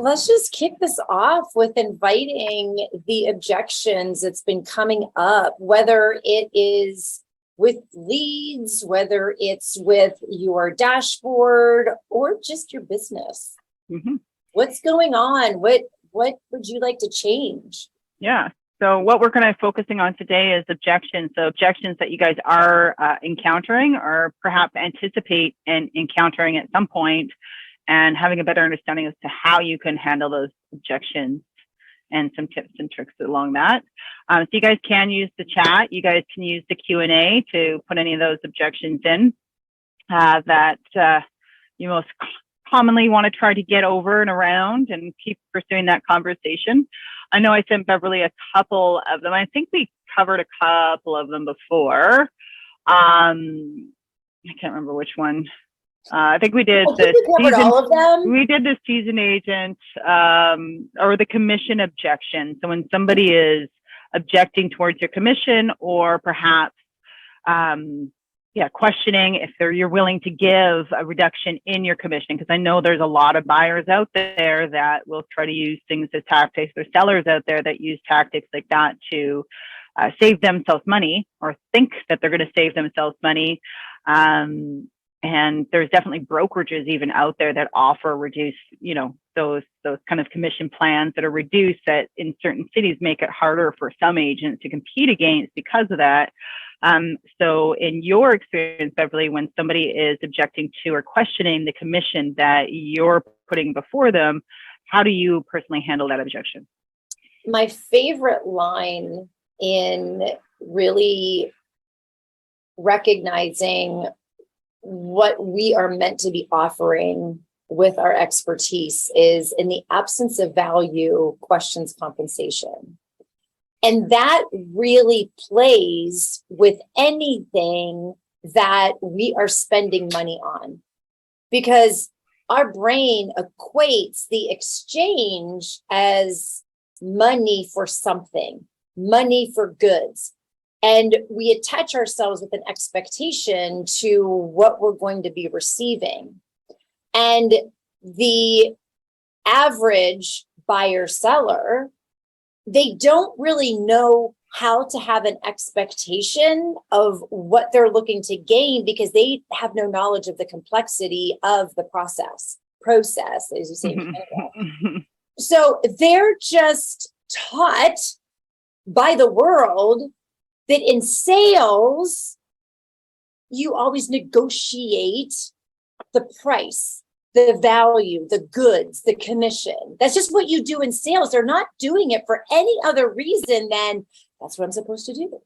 Let's just kick this off with inviting the objections that's been coming up, whether it is with leads, whether it's with your dashboard or just your business. Mm-hmm. What's going on? What would you like to change? Yeah. So what we're kind of focusing on today is objections. So objections that you guys are encountering or perhaps anticipate and encountering at some point, and having a better understanding as to how you can handle those objections and some tips and tricks along that. So you guys can use the chat. You guys can use the Q&A to put any of those objections in that you most commonly want to try to get over and around and keep pursuing that conversation. I know I sent Beverly a couple of them. I think we covered a couple of them before. I can't remember which one. I think we did all of them. We did the season agent or the commission objection. So when somebody is objecting towards your commission, or perhaps questioning if you're willing to give a reduction in your commission, because I know there's a lot of buyers out there that will try to use things as tactics. There's sellers out there that use tactics like that to save themselves money, or think that they're going to save themselves money. And there's definitely brokerages even out there that offer reduced, those kind of commission plans that are reduced, that in certain cities make it harder for some agents to compete against because of that. So in your experience, Beverly, when somebody is objecting to or questioning the commission that you're putting before them, how do you personally handle that objection? My favorite line in really recognizing what we are meant to be offering with our expertise is, in the absence of value, questions compensation. And that really plays with anything that we are spending money on, because our brain equates the exchange as money for something, money for goods. And we attach ourselves with an expectation to what we're going to be receiving. And the average buyer seller, they don't really know how to have an expectation of what they're looking to gain, because they have no knowledge of the complexity of the process, as you say. So they're just taught by the world that in sales, you always negotiate the price, the value, the goods, the commission. That's just what you do in sales. They're not doing it for any other reason than that's what I'm supposed to do.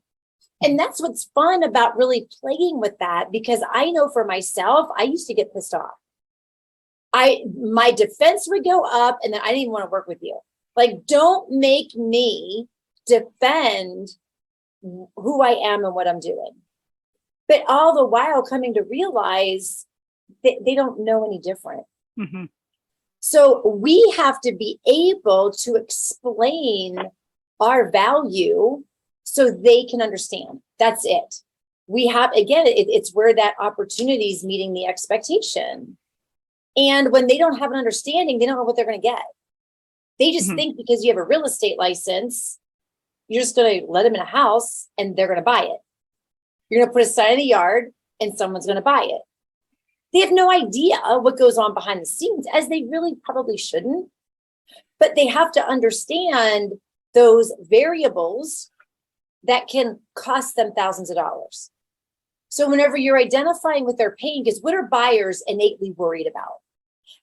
And that's what's fun about really playing with that, because I know for myself, I used to get pissed off. My defense would go up, and then I didn't even want to work with you. Like, don't make me defend who I am and what I'm doing. But all the while coming to realize that they don't know any different. Mm-hmm. So we have to be able to explain our value so they can understand. That's it. We have, again, it's where that opportunity is meeting the expectation. And when they don't have an understanding, they don't know what they're going to get. They just think because you have a real estate license, you're just going to let them in a house and they're going to buy it. You're going to put a sign in the yard and someone's going to buy it. They have no idea what goes on behind the scenes, as they really probably shouldn't. But they have to understand those variables that can cost them thousands of dollars. So whenever you're identifying what they're paying, because what are buyers innately worried about?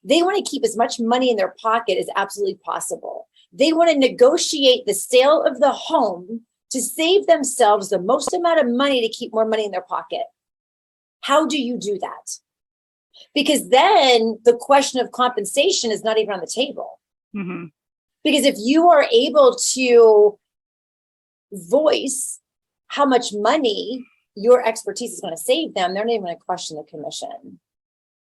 They want to keep as much money in their pocket as absolutely possible. They want to negotiate the sale of the home to save themselves the most amount of money to keep more money in their pocket. How do you do that? Because then the question of compensation is not even on the table. Mm-hmm. Because if you are able to voice how much money your expertise is going to save them, they're not even going to question the commission.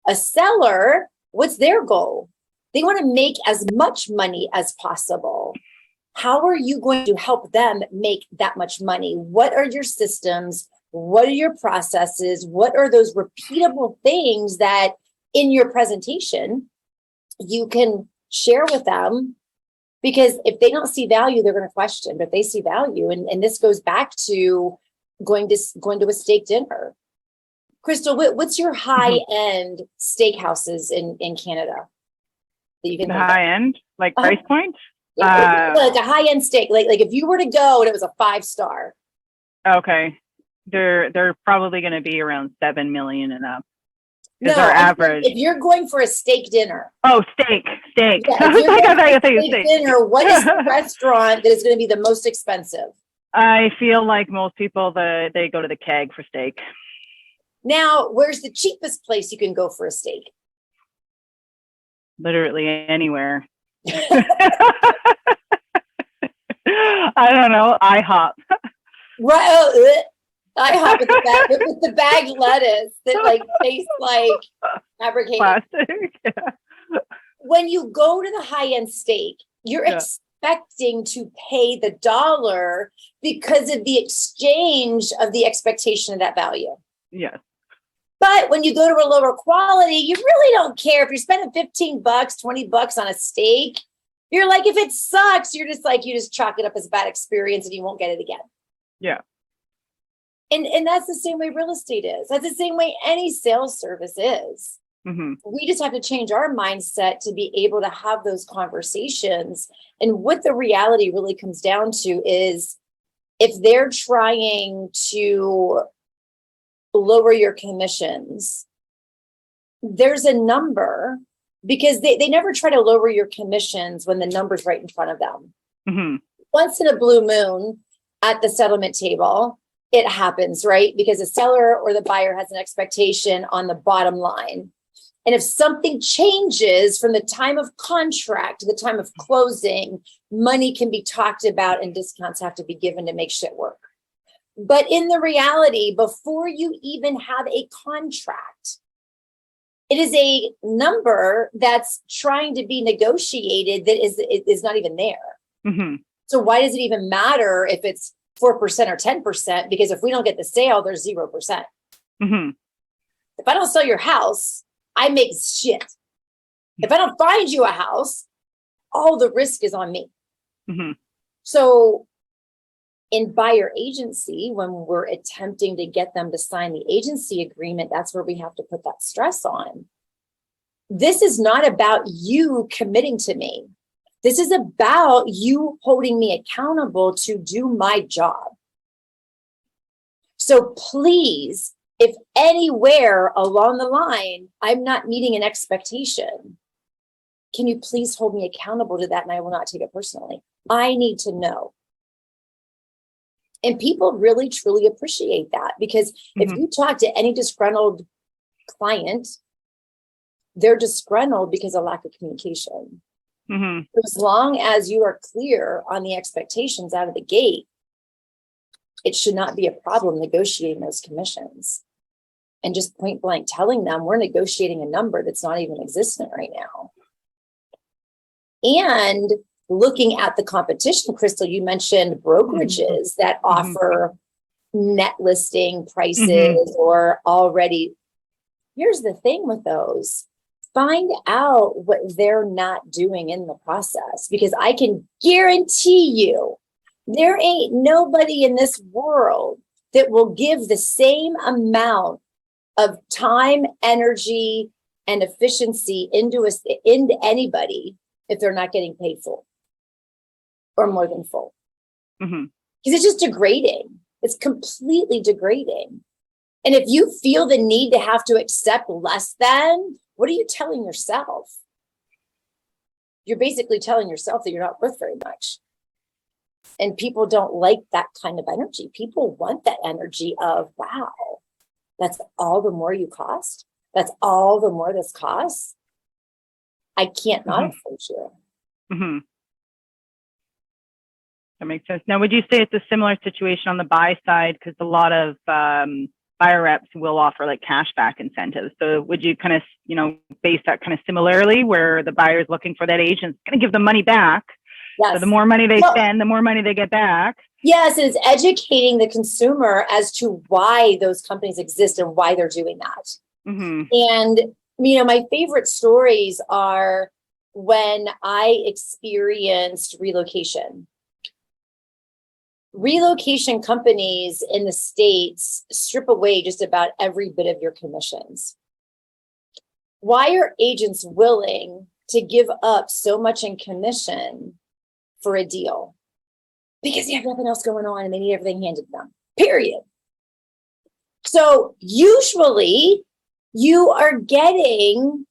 A seller, what's their goal? They want to make as much money as possible. How are you going to help them make that much money? What are your systems? What are your processes? What are those repeatable things that in your presentation you can share with them, because if they don't see value, they're going to question, but if they see value, and this goes back to going to a steak dinner. Crystal, what's your high end steakhouses in Canada that you can The think high end, like price point? Yeah, like a high end steak. Like if you were to go and it was a 5-star. Okay. They're probably going to be around 7 million and up. No, Our average. If you're going for a steak dinner. Oh, steak. Yeah, I was like, I thought you said steak dinner. What is the restaurant that is going to be the most expensive? I feel like most people, they go to the Keg for steak. Now, where's the cheapest place you can go for a steak? Literally anywhere. I don't know. IHOP. Right. IHOP with the bagged lettuce that like tastes like fabricated plastic. Yeah. When you go to the high-end steak, you're expecting to pay the dollar because of the exchange of the expectation of that value. Yes. But when you go to a lower quality, you really don't care if you're spending $15, $20 on a steak. You're like, if it sucks, you just chalk it up as a bad experience and you won't get it again. Yeah. And that's the same way real estate is. That's the same way any sales service is. Mm-hmm. We just have to change our mindset to be able to have those conversations. And what the reality really comes down to is if they're trying to lower your commissions, there's a number, because they never try to lower your commissions when the number's right in front of them. Mm-hmm. Once in a blue moon at the settlement table, it happens, right? Because the seller or the buyer has an expectation on the bottom line. And if something changes from the time of contract to the time of closing, money can be talked about and discounts have to be given to make shit work. But in the reality, before you even have a contract, it is a number that's trying to be negotiated that is not even there. Mm-hmm. So why does it even matter if it's 4% or 10%? Because if we don't get the sale, there's 0%. Mm-hmm. If I don't sell your house, I make shit. If I don't find you a house, all the risk is on me. Mm-hmm. So in buyer agency, when we're attempting to get them to sign the agency agreement, that's where we have to put that stress on. This is not about you committing to me. This is about you holding me accountable to do my job. So please, if anywhere along the line, I'm not meeting an expectation, can you please hold me accountable to that? And I will not take it personally. I need to know. And people really, truly appreciate that, because if you talk to any disgruntled client, they're disgruntled because of lack of communication. Mm-hmm. As long as you are clear on the expectations out of the gate, it should not be a problem negotiating those commissions. And just point blank telling them we're negotiating a number that's not even existent right now. And looking at the competition, Crystal, you mentioned brokerages that offer net listing prices or already. Here's the thing with those. Find out what they're not doing in the process, because I can guarantee you there ain't nobody in this world that will give the same amount of time, energy, and efficiency into anybody if they're not getting paid full or more than full. Because it's just degrading. It's completely degrading. And if you feel the need to have to accept less than, what are you telling yourself? You're basically telling yourself that you're not worth very much. And people don't like that kind of energy. People want that energy of, wow, that's all the more you cost. That's all the more this costs. I can't not afford you. Mm-hmm. That makes sense. Now, would you say it's a similar situation on the buy side? Because a lot of buyer reps will offer like cashback incentives. So would you kind of, base that kind of similarly, where the buyer is looking for that agent's going to give them money back? Yes. So the more money they spend, the more money they get back. Yes, and it's educating the consumer as to why those companies exist and why they're doing that. And, my favorite stories are when I experienced relocation. Relocation companies in the States strip away just about every bit of your commissions. Why are agents willing to give up so much in commission for a deal? Because they have nothing else going on and they need everything handed to them, period. So usually you are getting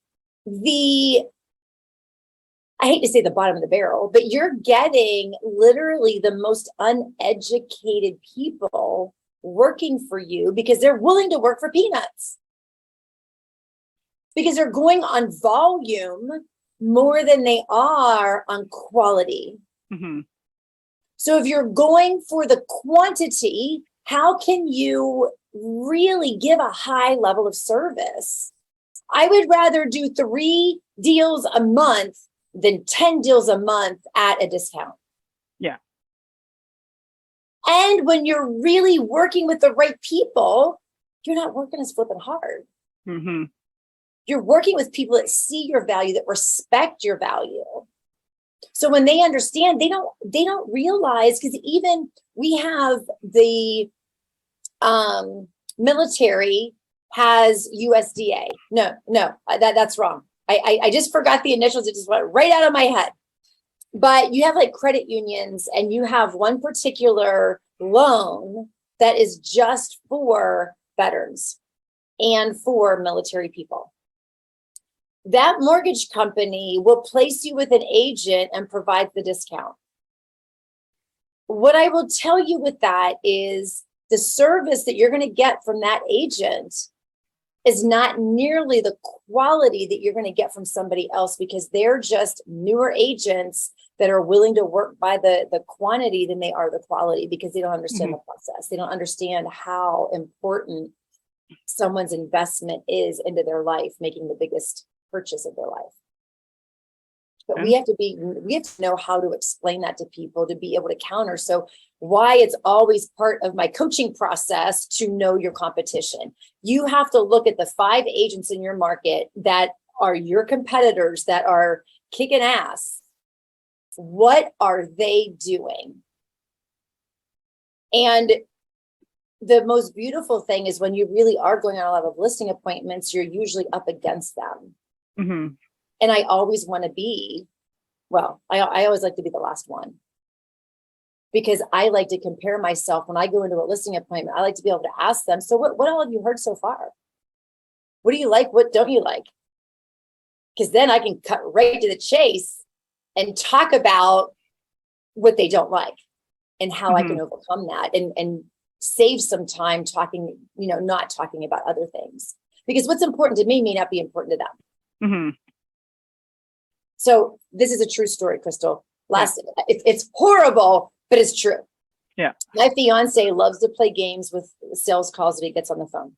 I hate to say the bottom of the barrel, but you're getting literally the most uneducated people working for you because they're willing to work for peanuts. Because they're going on volume more than they are on quality. Mm-hmm. So if you're going for the quantity, how can you really give a high level of service? I would rather do 3 deals a month than 10 deals a month at a discount. Yeah. And when you're really working with the right people, you're not working as flipping hard. Mm-hmm. You're working with people that see your value, that respect your value. So when they understand, they don't realize, because even we have the military has USDA. No, that's wrong. I just forgot the initials. It just went right out of my head. But you have like credit unions, and you have one particular loan that is just for veterans and for military people. That mortgage company will place you with an agent and provide the discount. What I will tell you with that is the service that you're going to get from that agent is not nearly the quality that you're going to get from somebody else, because they're just newer agents that are willing to work by the quantity than they are the quality, because they don't understand the process. They don't understand how important someone's investment is into their life, making the biggest purchase of their life. But we have to know how to explain that to people to be able to counter. So why it's always part of my coaching process to know your competition. You have to look at the 5 agents in your market that are your competitors that are kicking ass. What are they doing? And the most beautiful thing is when you really are going on a lot of listing appointments, you're usually up against them. Mm-hmm. And I always want to be, I always like to be the last one, because I like to compare myself when I go into a listing appointment. I like to be able to ask them, so what all have you heard so far? What do you like? What don't you like? Because then I can cut right to the chase and talk about what they don't like and how I can overcome that and save some time talking, not talking about other things, because what's important to me may not be important to them. Mm-hmm. So this is a true story, Crystal. It's horrible, but it's true. Yeah. My fiance loves to play games with sales calls that he gets on the phone.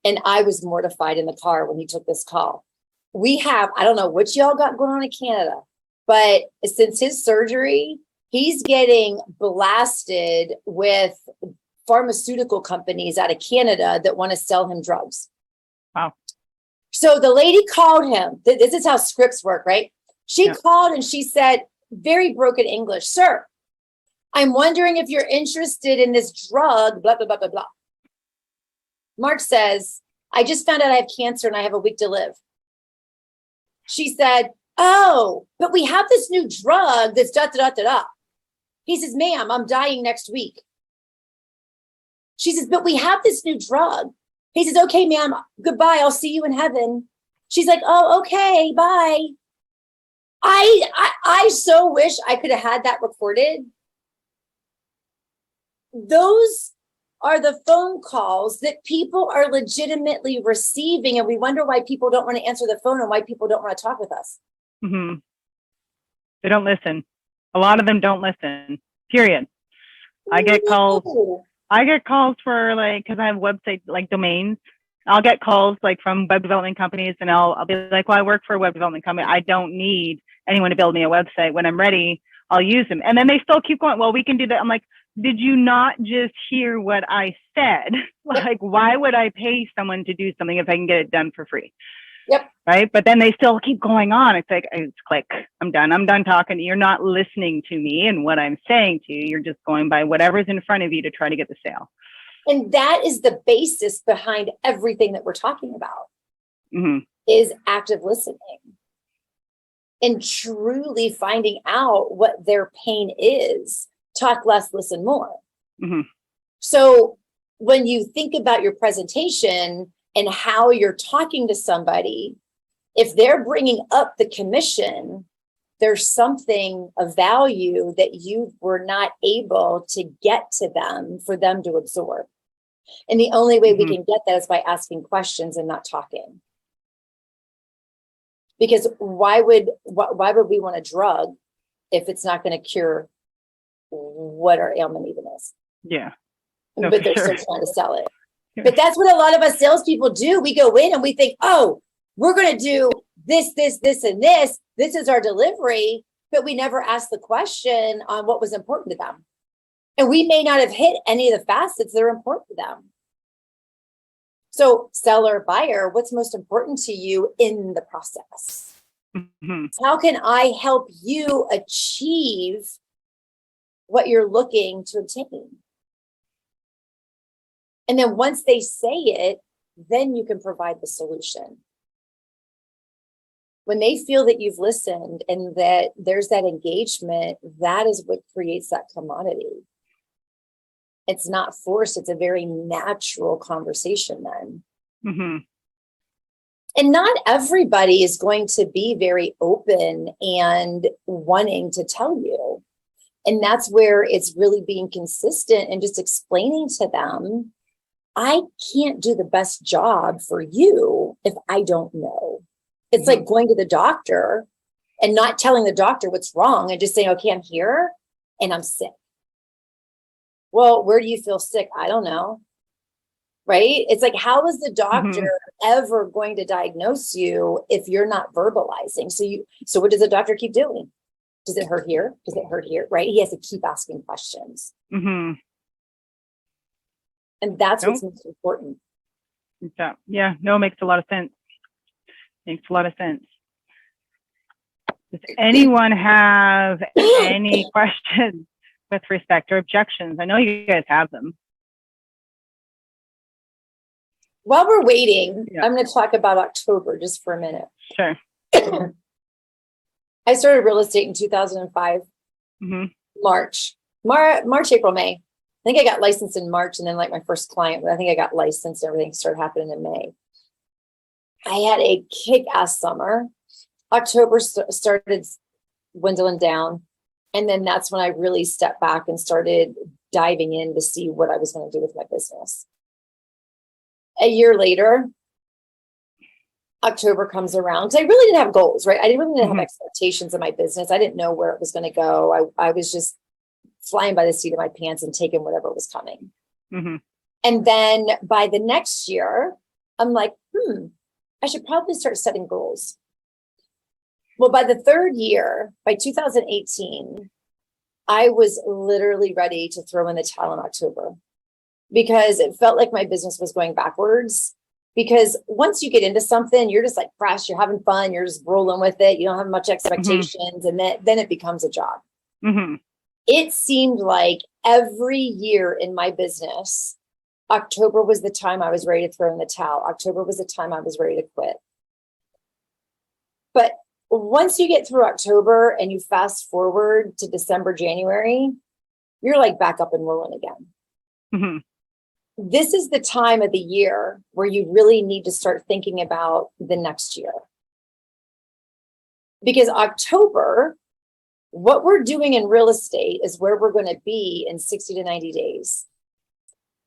And I was mortified in the car when he took this call. I don't know what y'all got going on in Canada, but since his surgery, he's getting blasted with pharmaceutical companies out of Canada that want to sell him drugs. Wow. So the lady called him. This is how scripts work, right? She called and she said, very broken English, "Sir, I'm wondering if you're interested in this drug, blah, blah, blah, blah, blah." Mark says, "I just found out I have cancer and I have a week to live." She said, "Oh, but we have this new drug that's da, da, da, da, da." He says, "Ma'am, I'm dying next week." She says, "But we have this new drug." He says, "Okay, ma'am, goodbye. I'll see you in heaven." She's like, "Oh, okay, bye." I so wish I could have had that recorded. Those are the phone calls that people are legitimately receiving. And we wonder why people don't want to answer the phone and why people don't want to talk with us. Mm-hmm. They don't listen. A lot of them don't listen, period. I get calls for because I have website domains. I'll get calls from web development companies, and I'll be like, "Well, I work for a web development company. I don't need anyone to build me a website. When I'm ready, I'll use them." And then they still keep going, "Well, we can do that." I'm like, did you not just hear what I said? Why would I pay someone to do something if I can get it done for free? Yep. Right. But then they still keep going on. It's like, it's click. I'm done talking. You're not listening to me and what I'm saying to you. You're just going by whatever's in front of you to try to get the sale. And that is the basis behind everything that we're talking about, is active listening and truly finding out what their pain is. Talk less, listen more. So when you think about your presentation and how you're talking to somebody, if they're bringing up the commission, there's something of value that you were not able to get to them for them to absorb. And the only way we can get that is by asking questions and not talking. Because why would we want a drug if it's not going to cure what our ailment even is? Yeah. No, but they're still trying to sell it. But that's what a lot of us salespeople do. We go in and we think, oh, we're going to do this, and this. This is our delivery. But we never ask the question on what was important to them. And we may not have hit any of the facets that are important to them. So seller, buyer, what's most important to you in the process? How can I help you achieve what you're looking to obtain? And then once they say it, then you can provide the solution. When they feel that you've listened and that there's that engagement, that is what creates that commodity. It's not forced. It's a very natural conversation then. And not everybody is going to be very open and wanting to tell you. And that's where it's really being consistent and just explaining to them, I can't do the best job for you if I don't know. It's like going to the doctor and not telling the doctor what's wrong and just saying, okay, I'm here and I'm sick. Well, where do you feel sick? I don't know. Right? It's like, how is the doctor ever going to diagnose you if you're not verbalizing? So what does the doctor keep doing? Does it hurt here? Does it hurt here? Right? He has to keep asking questions. And that's what's most important. Yeah, no, it makes a lot of sense. Makes a lot of sense. Does anyone have any questions with respect or objections? I know you guys have them. While we're waiting, I'm going to talk about October just for a minute. Sure. I started real estate in 2005, March, April, May. I think I got licensed in March, and then like my first client, I think I got licensed, everything started happening in May. I had a kick-ass summer. October started dwindling down. And then that's when I really stepped back and started diving in to see what I was going to do with my business. A year later, October comes around because I really didn't have goals, right? I didn't really have expectations in my business. I didn't know where it was going to go. I was just flying by the seat of my pants and taking whatever was coming. And then by the next year, I'm like, I should probably start setting goals. Well, by the third year, by 2018, I was literally ready to throw in the towel in October because it felt like my business was going backwards. Because once you get into something, you're just like fresh, you're having fun, you're just rolling with it. You don't have much expectations. And then it becomes a job. It seemed like every year in my business, October was the time I was ready to throw in the towel. October was the time I was ready to quit. But once you get through October and you fast forward to December, January, you're like back up and rolling again. This is the time of the year where you really need to start thinking about the next year. Because October, what we're doing in real estate is where we're going to be in 60 to 90 days.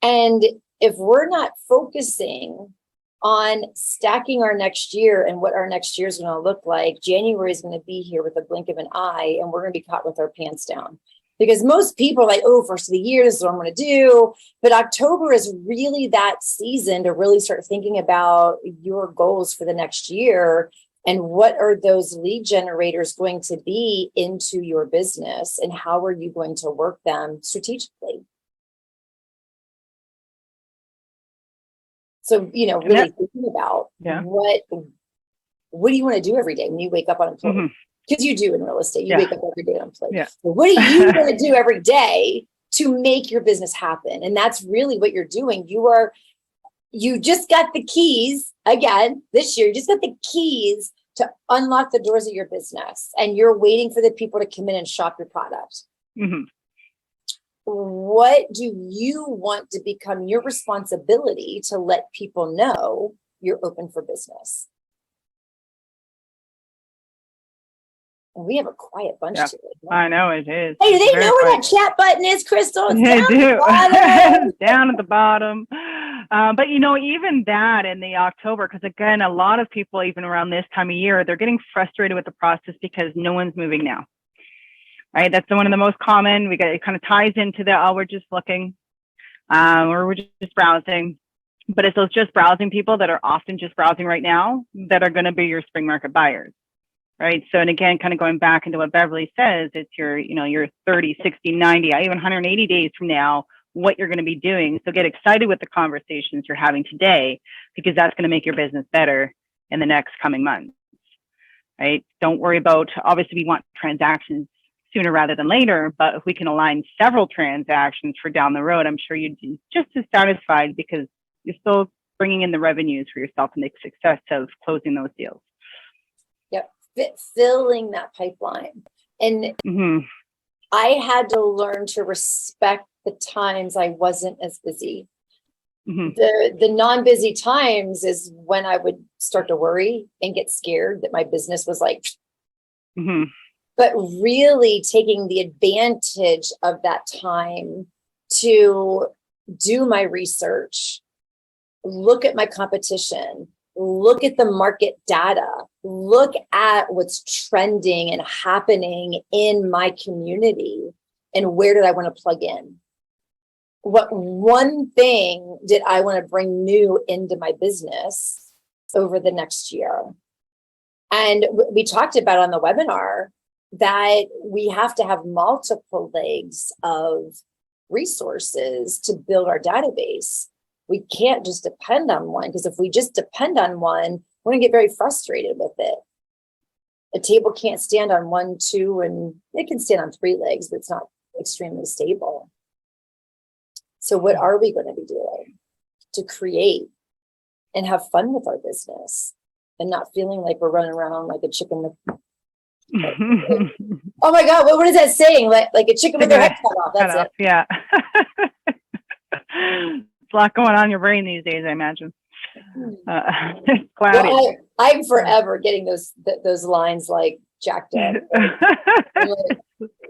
And if we're not focusing on stacking our next year and what our next year is going to look like, January is going to be here with a blink of an eye, and we're going to be caught with our pants down. Because most people are like, oh, first of the year, this is what I'm going to do. But October is really that season to really start thinking about your goals for the next year and what are those lead generators going to be into your business and how are you going to work them strategically. So, really thinking about what do you want to do every day when you wake up unemployed? Mm-hmm. Because you do in real estate, you Yeah. wake up every day unemployed. Yeah. But what do you want to do every day to make your business happen? And that's really what you're doing. You just got the keys again this year. You just got the keys to unlock the doors of your business, and you're waiting for the people to come in and shop your product. Mm-hmm. What do you want to become your responsibility to let people know you're open for business? And we have a quiet bunch today. I know it is. Hey, do they know where that chat button is, Crystal? It's they down do. at the bottom. Down at the bottom. But even that in the October, because again, a lot of people, even around this time of year, they're getting frustrated with the process because no one's moving now. Right? That's one of the most common. It kind of ties into the, we're just looking, or we're just browsing. But it's those just browsing people that are often just browsing right now that are going to be your spring market buyers. Right. So, and again, kind of going back into what Beverly says, it's your 30, 60, 90, even 180 days from now, what you're going to be doing. So get excited with the conversations you're having today, because that's going to make your business better in the next coming months. Right. Don't worry about, obviously we want transactions sooner rather than later, but if we can align several transactions for down the road, I'm sure you'd be just as satisfied, because you're still bringing in the revenues for yourself and the success of closing those deals. Yep. Filling that pipeline. And Mm-hmm. I had to learn to respect the times I wasn't as busy. Mm-hmm. The non-busy times is when I would start to worry and get scared that my business was like, mm-hmm. But really taking the advantage of that time to do my research, look at my competition, look at the market data, look at what's trending and happening in my community, and where did I want to plug in? What one thing did I want to bring new into my business over the next year? And we talked about on the webinar that we have to have multiple legs of resources to build our database. We can't just depend on one, because if we just depend on one, we're going to get very frustrated with it. A table can't stand on 1, 2, and it can stand on 3 legs, but it's not extremely stable. So what are we going to be doing to create and have fun with our business and not feeling like we're running around like a chicken with oh my God, what is that saying? Like a chicken with their head cut off. That's it. Yeah. It's a lot going on in your brain these days, I imagine. It's cloudy. Well, I'm forever getting those lines like jacked up.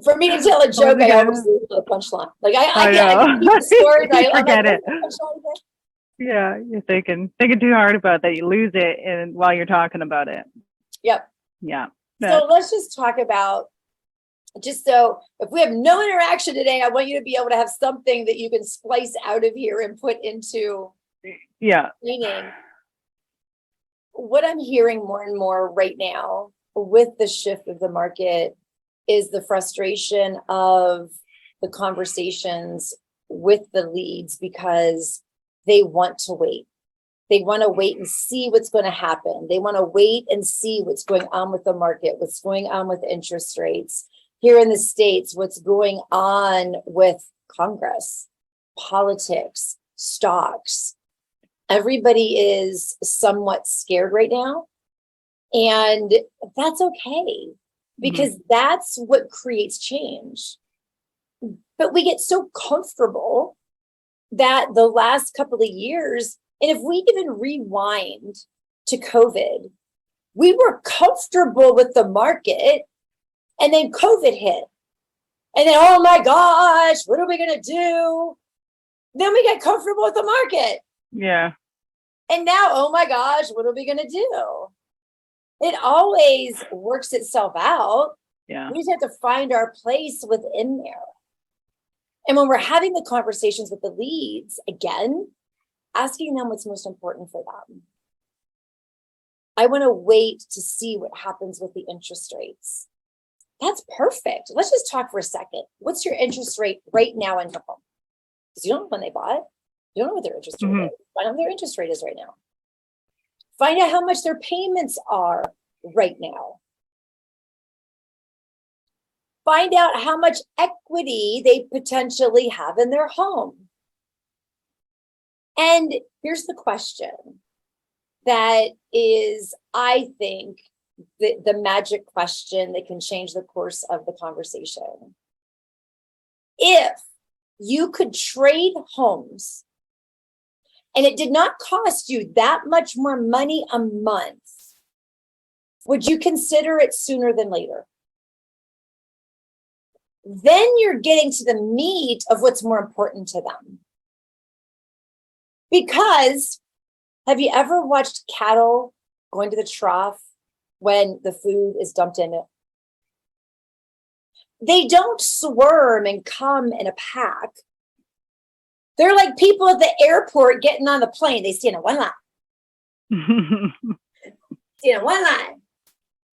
For me to tell a joke, I always lose the punchline. Like I can't keep the stories. I forget it. Yeah, you're thinking too hard about that. You lose it, and while you're talking about it. Yep. Yeah. So let's just talk about, just so if we have no interaction today, I want you to be able to have something that you can splice out of here and put into training. What I'm hearing more and more right now with the shift of the market is the frustration of the conversations with the leads, because they want to wait. They want to wait and see what's going to happen. They want to wait and see what's going on with the market, what's going on with interest rates here in the States, what's going on with Congress, politics, stocks. Everybody is somewhat scared right now. And that's okay, because that's what creates change. But we get so comfortable that the last couple of years, and if we even rewind to COVID, we were comfortable with the market, and then COVID hit. And then, oh my gosh, what are we going to do? Then we get comfortable with the market. Yeah. And now, oh my gosh, what are we going to do? It always works itself out. Yeah. We just have to find our place within there. And when we're having the conversations with the leads, again, asking them what's most important for them. I want to wait to see what happens with the interest rates. That's perfect. Let's just talk for a second. What's your interest rate right now in your home? Because you don't know when they bought it. You don't know what their interest rate is. I don't know what their interest rate is right now. Find out how much their payments are right now. Find out how much equity they potentially have in their home. And here's the question that is, I think, the magic question that can change the course of the conversation. If you could trade homes and it did not cost you that much more money a month, would you consider it sooner than later? Then you're getting to the meat of what's more important to them. Because have you ever watched cattle going to the trough when the food is dumped in it? They don't swarm and come in a pack. They're like people at the airport getting on the plane. They stand in one line. Stand in one line,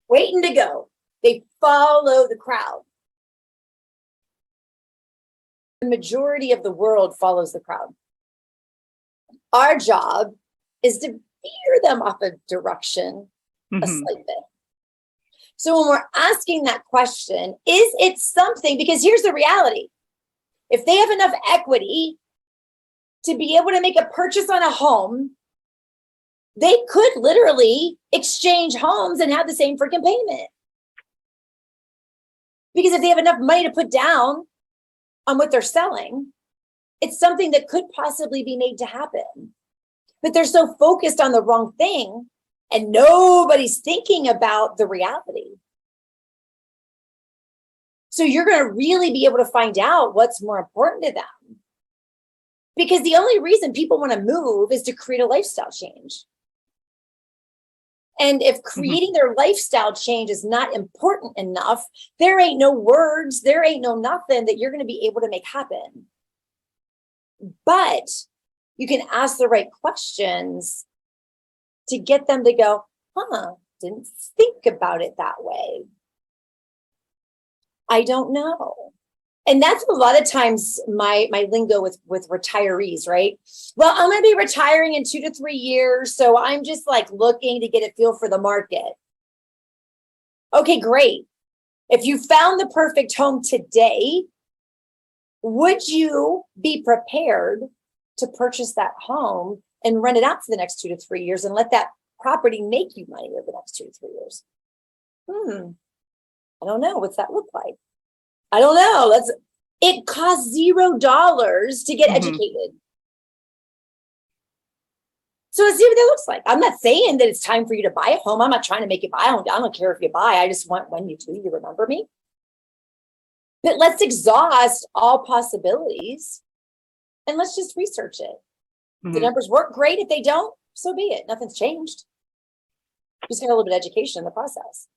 waiting to go. They follow the crowd. The majority of the world follows the crowd. Our job is to veer them off a direction a slight bit. So when we're asking that question, is it something, because here's the reality. If they have enough equity to be able to make a purchase on a home, they could literally exchange homes and have the same freaking payment. Because if they have enough money to put down on what they're selling, it's something that could possibly be made to happen. But they're so focused on the wrong thing and nobody's thinking about the reality. So you're going to really be able to find out what's more important to them. Because the only reason people want to move is to create a lifestyle change. And if creating their lifestyle change is not important enough, there ain't no words, there ain't no nothing that you're going to be able to make happen. But you can ask the right questions to get them to go, didn't think about it that way. I don't know. And that's a lot of times my lingo with retirees, right? Well, I'm going to be retiring in 2 to 3 years. So I'm just like looking to get a feel for the market. Okay, great. If you found the perfect home today, would you be prepared to purchase that home and rent it out for the next 2 to 3 years and let that property make you money over the next 2 to 3 years? I don't know. What's that look like? I don't know. It costs $0 to get educated. So let's see what that looks like. I'm not saying that it's time for you to buy a home. I'm not trying to make you buy a home. I don't care if you buy. I just want when you do, you remember me. But let's exhaust all possibilities and let's just research it. The numbers work great. If they don't, so be it. Nothing's changed. Just got a little bit of education in the process.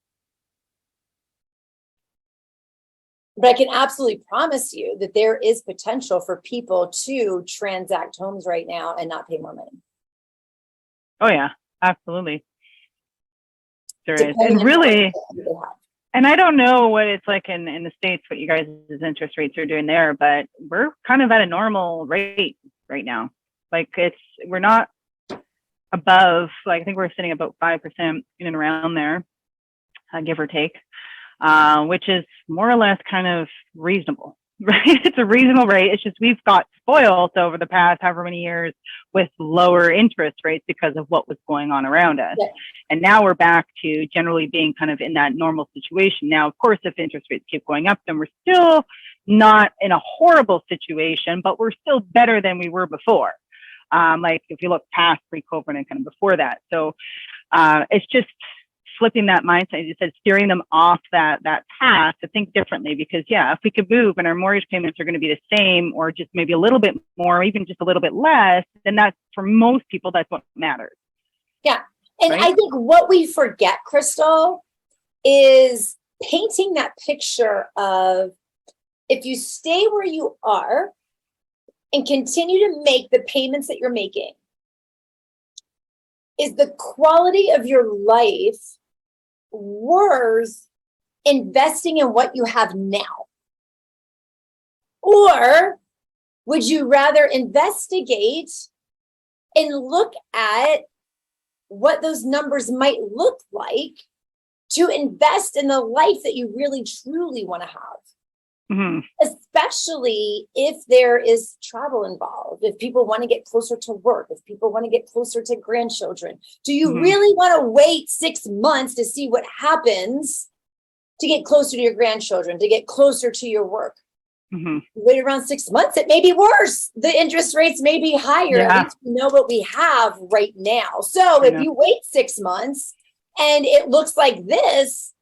But I can absolutely promise you that there is potential for people to transact homes right now and not pay more money. Oh yeah, absolutely. There is. And really, and I don't know what it's like in the States, what you guys' interest rates are doing there, but we're kind of at a normal rate right now. Like we're not above, like I think we're sitting about 5% in and around there, give or take. Which is more or less kind of reasonable, right? It's a reasonable rate. It's just we've got spoiled over the past however many years with lower interest rates because of what was going on around us. Yeah. And now we're back to generally being kind of in that normal situation. Now, of course, if interest rates keep going up, then we're still not in a horrible situation, but we're still better than we were before. Like if you look past pre-COVID and kind of before that. So it's just flipping that mindset, as you said, steering them off that path to think differently. Because if we could move and our mortgage payments are going to be the same or just maybe a little bit more, or even just a little bit less, then that's, for most people, that's what matters. Yeah. And right? I think what we forget, Crystal, is painting that picture of if you stay where you are and continue to make the payments that you're making, is the quality of your life worth investing in what you have now? Or would you rather investigate and look at what those numbers might look like to invest in the life that you really truly want to have. Especially if there is travel involved, if people want to get closer to work, if people want to get closer to grandchildren. Do you really want to wait 6 months to see what happens to get closer to your grandchildren, to get closer to your work? Wait around 6 months, it may be worse. The interest rates may be higher. At least we know what we have right now. So if you wait 6 months and it looks like this,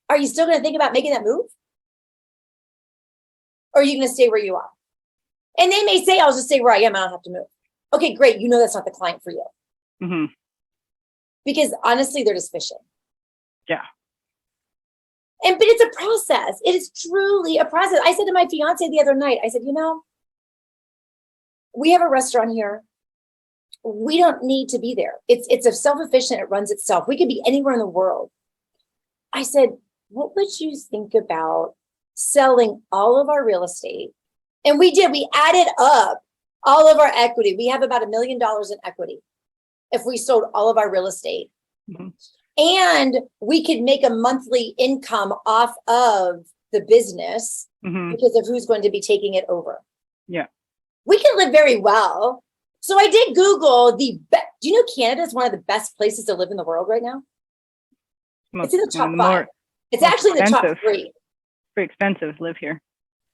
are you still going to think about making that move? Or are you going to stay where you are? And they may say, I'll just stay where I am. I don't have to move. Okay, great. You know that's not the client for you. Because honestly, they're just fishing. Yeah. But it's a process. It is truly a process. I said to my fiance the other night, I said, we have a restaurant here. We don't need to be there. It's a self-efficient. It runs itself. We could be anywhere in the world. I said, what would you think about selling all of our real estate? And we did. We added up all of our equity. We have about $1 million in equity if we sold all of our real estate. And we could make a monthly income off of the business because of who's going to be taking it over. Yeah. We can live very well. So I did Google do you know Canada is one of the best places to live in the world right now? It's in the top 5. It's actually in the top 3. Pretty expensive to live here.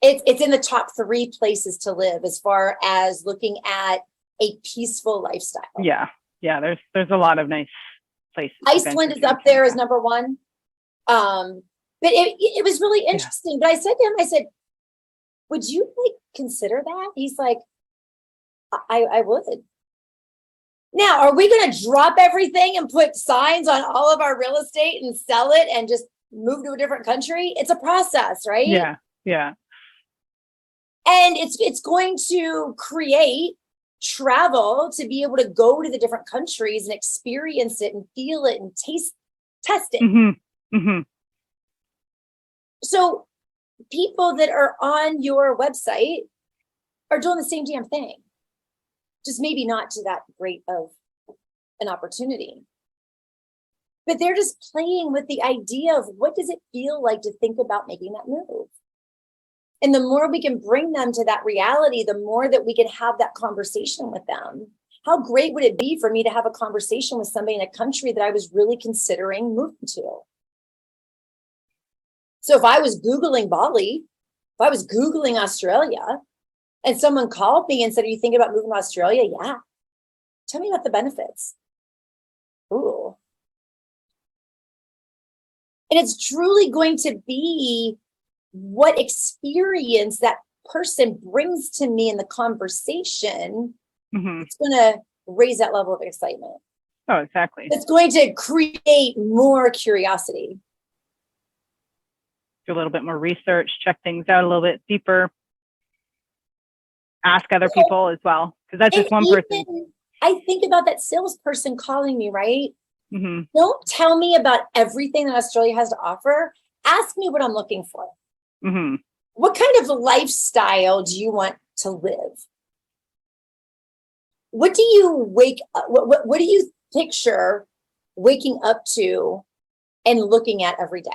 It's in the top 3 places to live as far as looking at a peaceful lifestyle. Yeah. There's a lot of nice places. Iceland is up there as number 1. But it was really interesting. But I said to him, would you consider that? He's like, I would. Now, are we going to drop everything and put signs on all of our real estate and sell it and just move to a different country? It's a process, right? Yeah. And it's going to create travel to be able to go to the different countries and experience it and feel it and test it. So people that are on your website are doing the same damn thing, just maybe not to that great of an opportunity. But they're just playing with the idea of what does it feel like to think about making that move? And the more we can bring them to that reality, the more that we can have that conversation with them. How great would it be for me to have a conversation with somebody in a country that I was really considering moving to? So if I was Googling Bali, if I was Googling Australia, and someone called me and said, are you thinking about moving to Australia? Yeah. Tell me about the benefits. Ooh. And it's truly going to be what experience that person brings to me in the conversation. It's going to raise that level of excitement. Oh, exactly. It's going to create more curiosity. Do a little bit more research, check things out a little bit deeper. Ask other people as well, because that's just one person. I think about that salesperson calling me, right? Don't tell me about everything that Australia has to offer. Ask me what I'm looking for. What kind of lifestyle do you want to live? What do you wake up? What do you picture waking up to and looking at every day?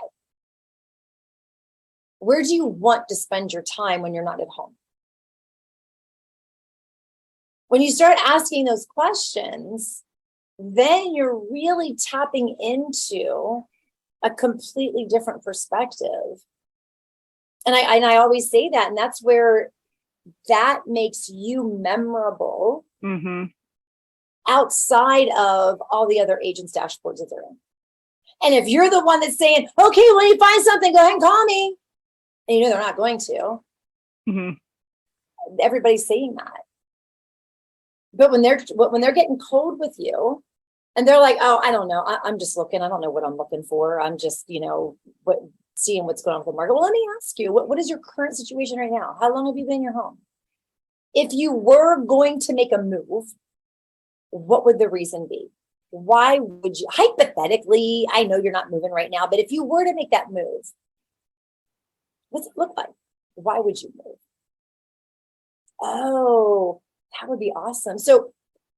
Where do you want to spend your time when you're not at home? When you start asking those questions, then you're really tapping into a completely different perspective. And I always say that, and that's where that makes you memorable outside of all the other agents' dashboards that they're in. And if you're the one that's saying, okay, when you find something, go ahead and call me. And you know they're not going to. Everybody's saying that. But when they're getting cold with you, and they're like, oh, I don't know. I'm just looking. I don't know what I'm looking for. I'm just, seeing what's going on with the market. Well, let me ask you, what is your current situation right now? How long have you been in your home? If you were going to make a move, what would the reason be? Why would you, hypothetically, I know you're not moving right now, but if you were to make that move, what's it look like? Why would you move? Oh, that would be awesome. So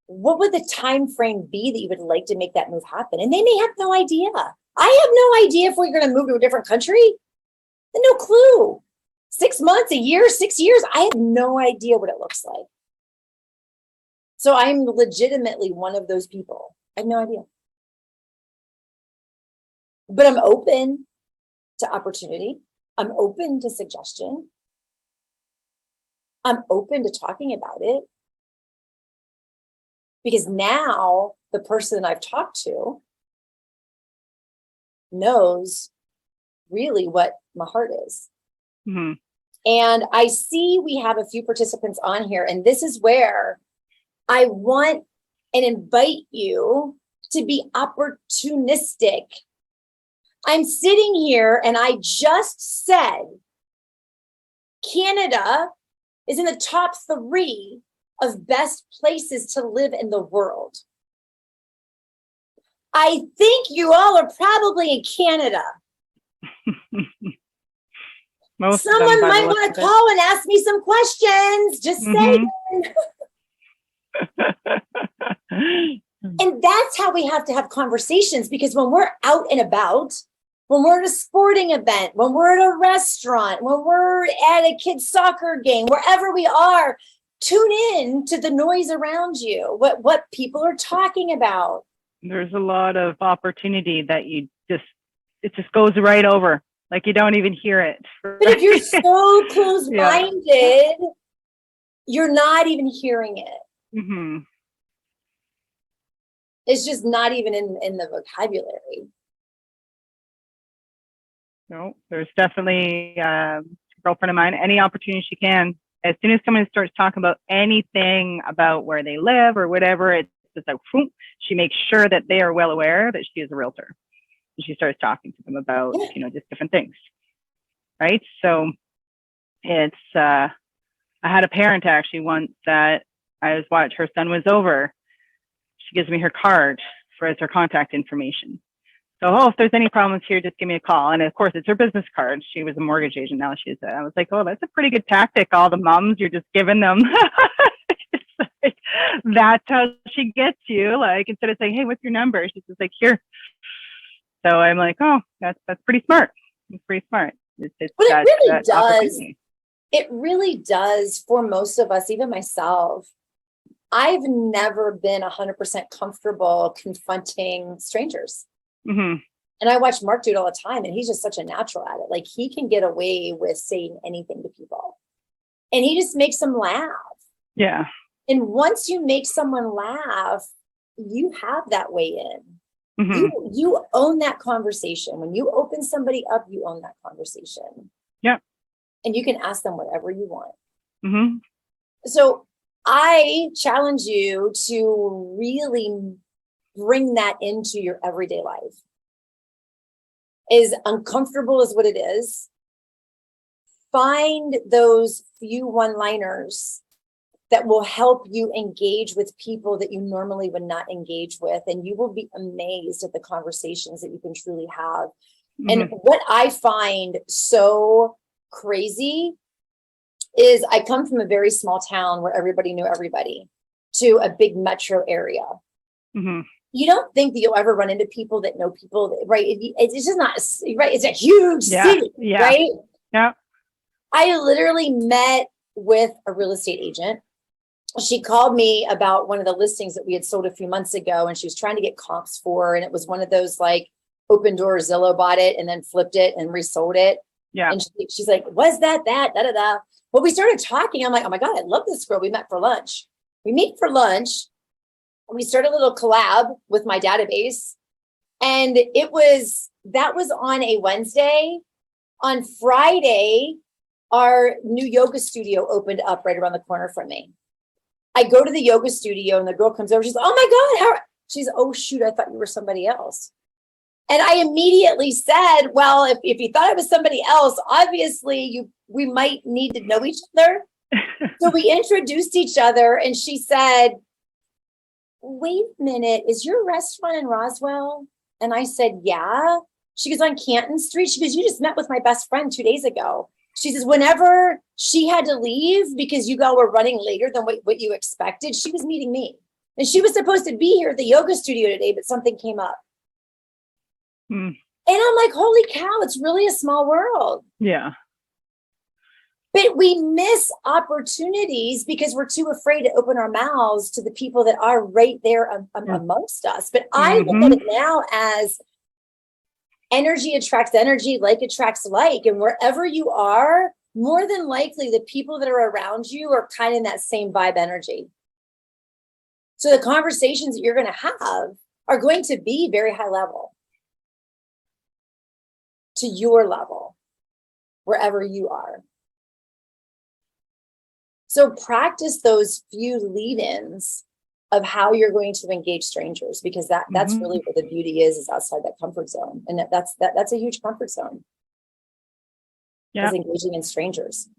what would the time frame be that you would like to make that move happen? And they may have no idea. I have no idea if we're going to move to a different country. No clue. 6 months, a year, 6 years. I have no idea what it looks like. So I'm legitimately one of those people. I have no idea. But I'm open to opportunity. I'm open to suggestion. I'm open to talking about it. Because now the person I've talked to knows really what my heart is. Mm-hmm. And I see we have a few participants on here, and this is where I want and invite you to be opportunistic. I'm sitting here and I just said Canada is in the top 3 of best places to live in the world. I think you all are probably in Canada. Someone might want to call and ask me some questions. Just saying. And that's how we have to have conversations, because when we're out and about, when we're at a sporting event, when we're at a restaurant, when we're at a kid's soccer game, wherever we are, tune in to the noise around you, what people are talking about. There's a lot of opportunity that it just goes right over. Like you don't even hear it. But if you're so close-minded, you're not even hearing it. Mm-hmm. It's just not even in the vocabulary. No, there's definitely a girlfriend of mine, any opportunity she can. As soon as someone starts talking about anything about where they live or whatever, it's just like, whoop, she makes sure that they are well aware that she is a realtor. And she starts talking to them about, just different things. Right. So it's, I had a parent actually once that I was watching, her son was over. She gives me her card as her contact information. So, if there's any problems here, just give me a call. And of course, it's her business card. She was a mortgage agent. Now she's, I was like, oh, that's a pretty good tactic. All the moms, you're just giving them. Like, that's how she gets you. Like, instead of saying, hey, what's your number? She's just like, here. So I'm like, oh, that's pretty smart. It's pretty smart. But it really does. It really does for most of us, even myself. I've never been 100% comfortable confronting strangers. Mm-hmm. And I watch Mark do it all the time, and he's just such a natural at it. Like, he can get away with saying anything to people, and he just makes them laugh. Yeah. And once you make someone laugh, you have that way in. Mm-hmm. You own that conversation. When you open somebody up, you own that conversation. Yeah. And you can ask them whatever you want. Mm-hmm. So I challenge you to really bring that into your everyday life. As uncomfortable as what it is, find those few one-liners that will help you engage with people that you normally would not engage with. And you will be amazed at the conversations that you can truly have. Mm-hmm. And what I find so crazy is I come from a very small town where everybody knew everybody to a big metro area. Mm-hmm. You don't think that you'll ever run into people that know people, right? It's just not, right? It's a huge city, right? Yeah. I literally met with a real estate agent. She called me about one of the listings that we had sold a few months ago, and she was trying to get comps for, and it was one of those like Open Door, Zillow bought it and then flipped it and resold it. Yeah. And she's like, was that, da, da, da. Well, we started talking. I'm like, oh my God, I love this girl. We met for lunch. We meet for lunch. We started a little collab with my database. And that was on a Wednesday. On Friday, our new yoga studio opened up right around the corner from me. I go to the yoga studio and the girl comes over. She's like, oh my God. She's, oh shoot, I thought you were somebody else. And I immediately said, well, if you thought I was somebody else, obviously we might need to know each other. So we introduced each other, and she said, wait a minute, is your restaurant in Roswell? And I said, yeah. She goes, on Canton Street. She goes, you just met with my best friend 2 days ago. She says, whenever she had to leave because you all were running later than what you expected, she was meeting me. And she was supposed to be here at the yoga studio today, but something came up. Mm. And I'm like, holy cow, it's really a small world. Yeah. But we miss opportunities because we're too afraid to open our mouths to the people that are right there amongst us. But I look at it now as energy attracts energy, like attracts like. And wherever you are, more than likely the people that are around you are kind of in that same vibe energy. So the conversations that you're going to have are going to be very high level to your level, wherever you are. So practice those few lead-ins of how you're going to engage strangers, because that's really what the beauty is outside that comfort zone. And that's a huge comfort zone. Yeah. Is engaging in strangers.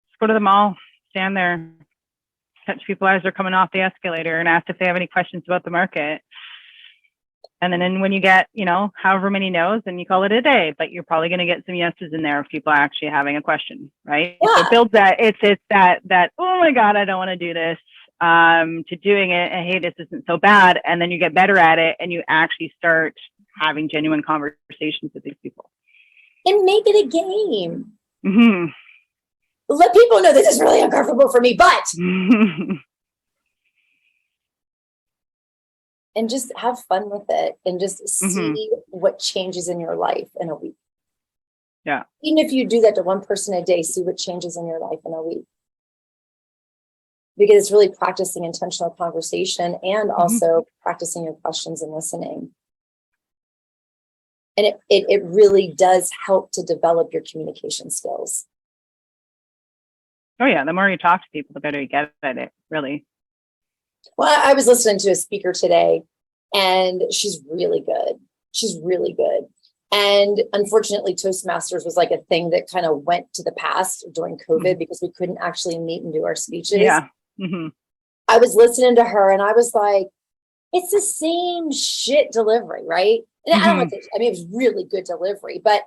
Just go to the mall, stand there, catch people as they're coming off the escalator and ask if they have any questions about the market. And then when you get, however many no's, then you call it a day, but you're probably going to get some yeses in there if people are actually having a question, right? Yeah. So it builds that, it's that, oh my God, I don't want to do this, to doing it, and hey, this isn't so bad. And then you get better at it and you actually start having genuine conversations with these people. And make it a game. Let people know this is really uncomfortable for me, but and just have fun with it and just see what changes in your life in a week. Yeah. Even if you do that to one person a day, see what changes in your life in a week. Because it's really practicing intentional conversation and also practicing your questions and listening. And it really does help to develop your communication skills. Oh yeah, the more you talk to people, the better you get at it, really. Well, I was listening to a speaker today, and she's really good. She's really good. And unfortunately, Toastmasters was like a thing that kind of went to the past during COVID because we couldn't actually meet and do our speeches. Yeah. I was listening to her and I was like, it's the same shit delivery, right? And I don't want to, it was really good delivery, but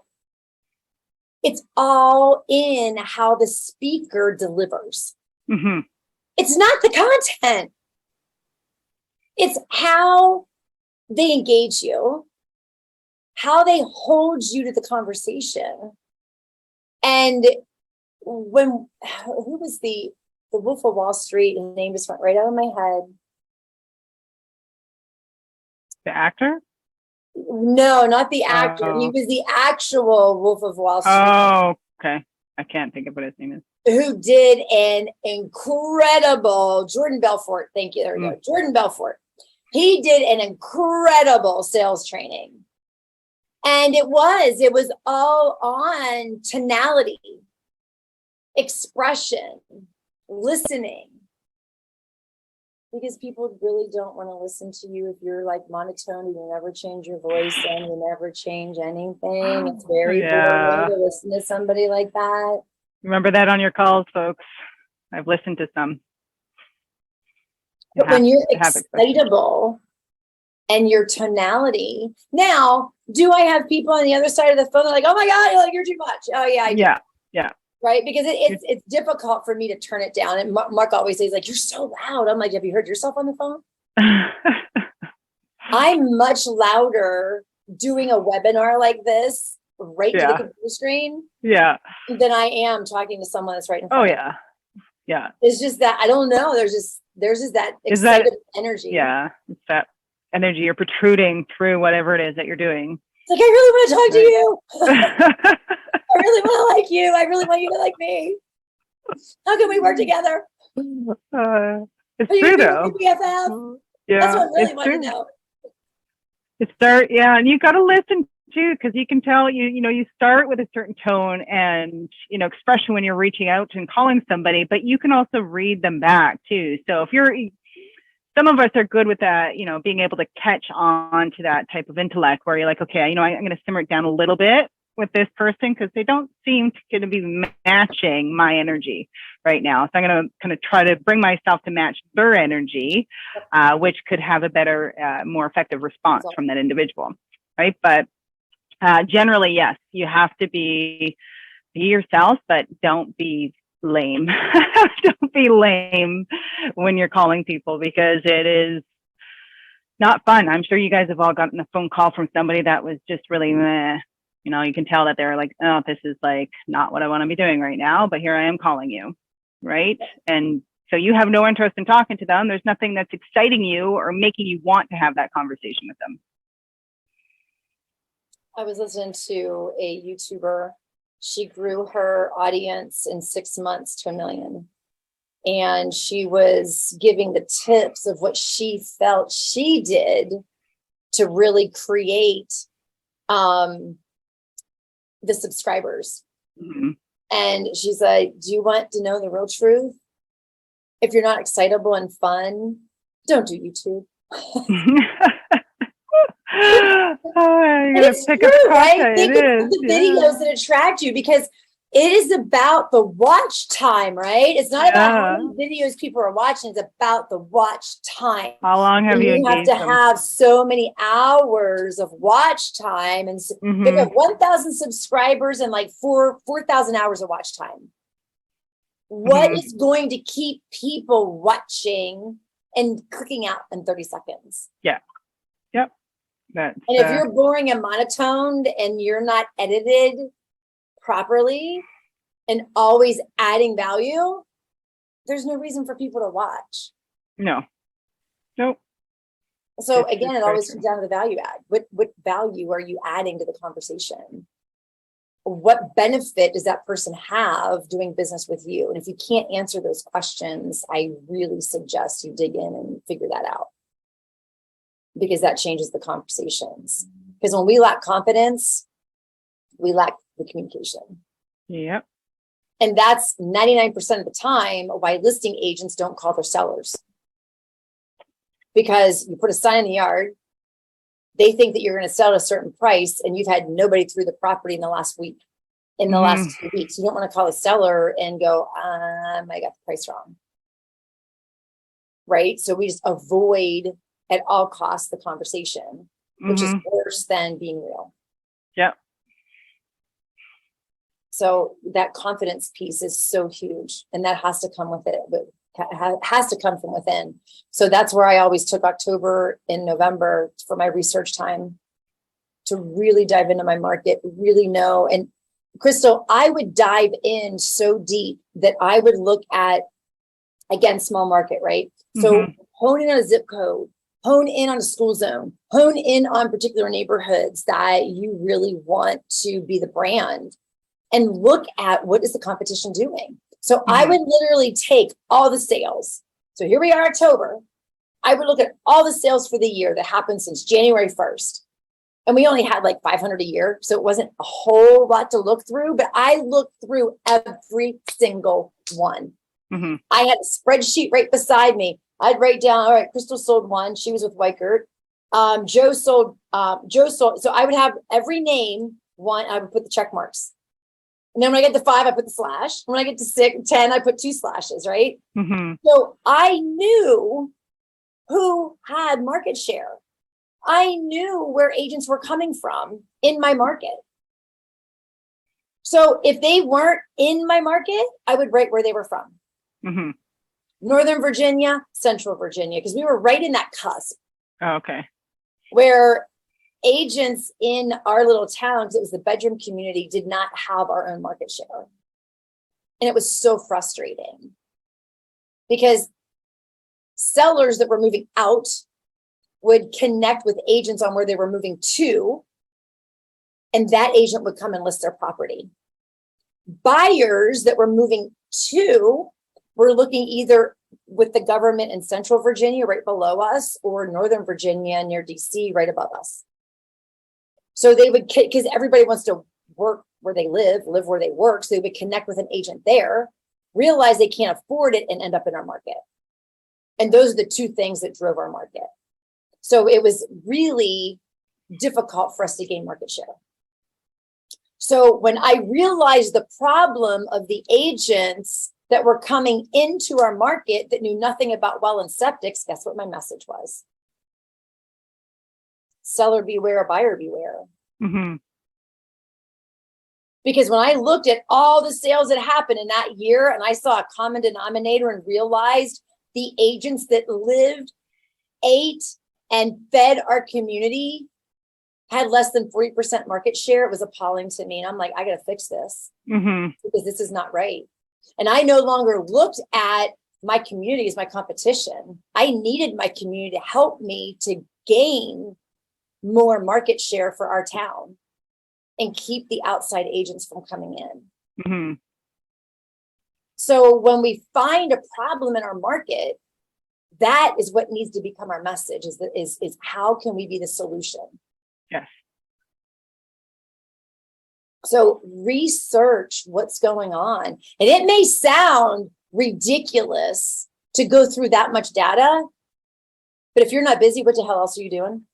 it's all in how the speaker delivers. It's not the content. It's how they engage you, how they hold you to the conversation. And who was the Wolf of Wall Street? His name just went right out of my head. The actor? No, not the actor. He was the actual Wolf of Wall Street. Oh, okay. I can't think of what his name is. Who did an incredible, Jordan Belfort. Thank you. There we go. Jordan Belfort. He did an incredible sales training. And it was all on tonality, expression, listening. Because people really don't want to listen to you if you're like monotone and you never change your voice and you never change anything. It's very boring to listen to somebody like that. Remember that on your calls, folks. I've listened to some. But when you're excitable and your tonality, now, do I have people on the other side of the phone that are like, oh my God, you're too much? Oh yeah, I do. Yeah. Right? Because it's difficult for me to turn it down. And Mark always says, like, you're so loud. I'm like, have you heard yourself on the phone? I'm much louder doing a webinar like this right to the computer screen than I am talking to someone that's right in front of me. Yeah. It's just that, I don't know. There's just that excited energy. Yeah. It's that energy you're protruding through whatever it is that you're doing. It's like, I really want to talk to you. I really want to like you. I really want you to like me. How can we work together? It's true though. BFF? That's what I really want to know. And you got to listen too, because you can tell you start with a certain tone and expression when you're reaching out and calling somebody, but you can also read them back too. So if some of us are good with that, being able to catch on to that type of intellect where you're like, okay, I'm going to simmer it down a little bit with this person because they don't seem to be matching my energy right now. So I'm going to kind of try to bring myself to match their energy, which could have a better, more effective response from that individual, right? But generally, yes, you have to be yourself, but don't be lame. Don't be lame when you're calling people, because it is not fun. I'm sure you guys have all gotten a phone call from somebody that was just really meh. You know, you can tell that they're like, oh, this is like not what I want to be doing right now, but here I am calling you, right? And so you have no interest in talking to them. There's nothing that's exciting you or making you want to have that conversation with them. I was listening to a YouTuber. She grew her audience in 6 months to 1 million. And she was giving the tips of what she felt she did to really create the subscribers. Mm-hmm. And she's like, do you want to know the real truth? If you're not excitable and fun, don't do YouTube. Oh, you're gonna pick up right? Think it of is. the videos that attract you, because it is about the watch time, right? It's not about how many videos people are watching. It's about the watch time. How long have you have to have so many hours of watch time, and think of 1,000 subscribers and like 4,000 hours of watch time. What is going to keep people watching and clicking out in 30 seconds? Yeah. Yep. That's, and if you're boring and monotoned and you're not edited properly and always adding value, there's no reason for people to watch. No. Nope. So again, it always comes down to the value add. What value are you adding to the conversation? What benefit does that person have doing business with you? And if you can't answer those questions, I really suggest you dig in and figure that out, because that changes the conversations. Because when we lack confidence, we lack the communication. Yep. And that's 99% of the time why listing agents don't call their sellers. Because you put a sign in the yard, they think that you're going to sell at a certain price, and you've had nobody through the property in the last week, in the last 2 weeks. You don't want to call a seller and go, I got the price wrong. Right? So we just avoid at all costs the conversation, which is worse than being real. Yep. So that confidence piece is so huge, and that has to come with it, but has to come from within. So that's where I always took October and November for my research time to really dive into my market, really know. And Crystal, I would dive in so deep that I would look at, again, small market, right? So hone in on a zip code, hone in on a school zone, hone in on particular neighborhoods that you really want to be the brand, and look at what is the competition doing. So I would literally take all the sales. So here we are, October. I would look at all the sales for the year that happened since January 1st. And we only had like 500 a year. So it wasn't a whole lot to look through, but I looked through every single one. I had a spreadsheet right beside me. I'd write down, all right, Crystal sold one. She was with Weichert. Joe sold. So I would have every name one. I would put the check marks. And then when I get to 5, I put the slash. When I get to 6, 10, I put 2 slashes, right? So I knew who had market share. I knew where agents were coming from in my market. So if they weren't in my market, I would write where they were from. Northern Virginia, Central Virginia, because we were right in that cusp. Oh, okay. Where agents in our little town, because it was the bedroom community, did not have our own market share. And it was so frustrating because sellers that were moving out would connect with agents on where they were moving to, and that agent would come and list their property. Buyers that were moving to were looking either with the government in Central Virginia right below us, or Northern Virginia near DC right above us. So they would, because everybody wants to work where they live where they work. So they would connect with an agent there, realize they can't afford it, and end up in our market. And those are the two things that drove our market. So it was really difficult for us to gain market share. So when I realized the problem of the agents that were coming into our market that knew nothing about well and septics, guess what my message was? Seller beware, buyer beware. Because when I looked at all the sales that happened in that year and I saw a common denominator and realized the agents that lived, ate, and fed our community had less than 40% market share, it was appalling to me. And I'm like, I got to fix this because this is not right. And I no longer looked at my community as my competition. I needed my community to help me to gain more market share for our town and keep the outside agents from coming in. So when we find a problem in our market, that is what needs to become our message, is how can we be the solution? Yes. So research what's going on. And it may sound ridiculous to go through that much data, but if you're not busy, what the hell else are you doing?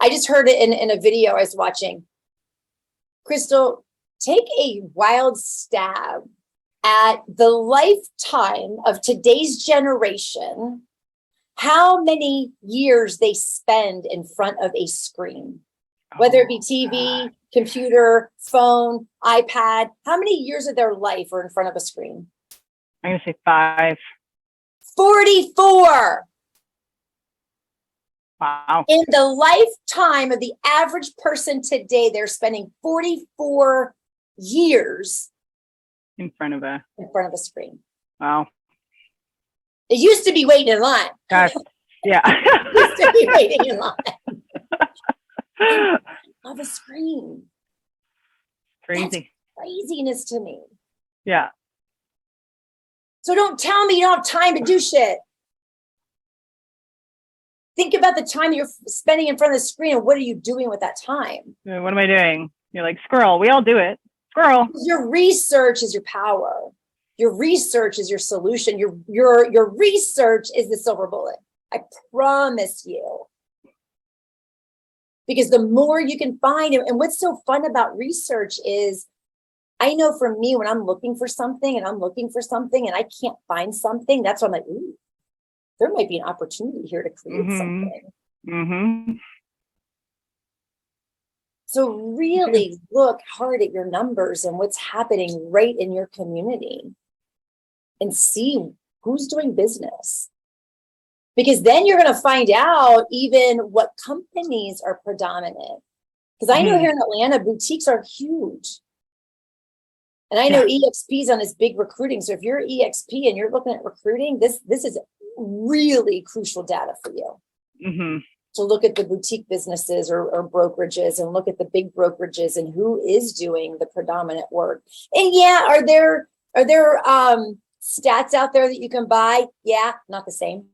I just heard it in a video I was watching. Crystal, take a wild stab at the lifetime of today's generation, how many years they spend in front of a screen, whether it be TV, computer, phone, iPad. How many years of their life are in front of a screen? I'm going to say 5. 44. Wow. In the lifetime of the average person today, they're spending 44 years in front of a screen. Wow. It used to be waiting in line. That's, yeah. It used to be waiting in line. Of a screen. Crazy. That's craziness to me. Yeah. So don't tell me you don't have time to do shit. Think about the time you're spending in front of the screen and what are you doing with that time? What am I doing? You're like, squirrel. We all do it. Squirrel. Your research is your power. Your research is your solution. Your research is the silver bullet. I promise you. Because the more you can find, and what's so fun about research is, I know for me, when I'm looking for something and I can't find something, that's when I'm like, ooh, there might be an opportunity here to create something. So really look hard at your numbers and what's happening right in your community and see who's doing business. Because then you're going to find out even what companies are predominant. Because I know here in Atlanta, boutiques are huge. And I know EXP's on this big recruiting. So if you're EXP and you're looking at recruiting, this is really crucial data for you. To look at the boutique businesses or brokerages and look at the big brokerages and who is doing the predominant work. And yeah, are there stats out there that you can buy? Yeah, not the same.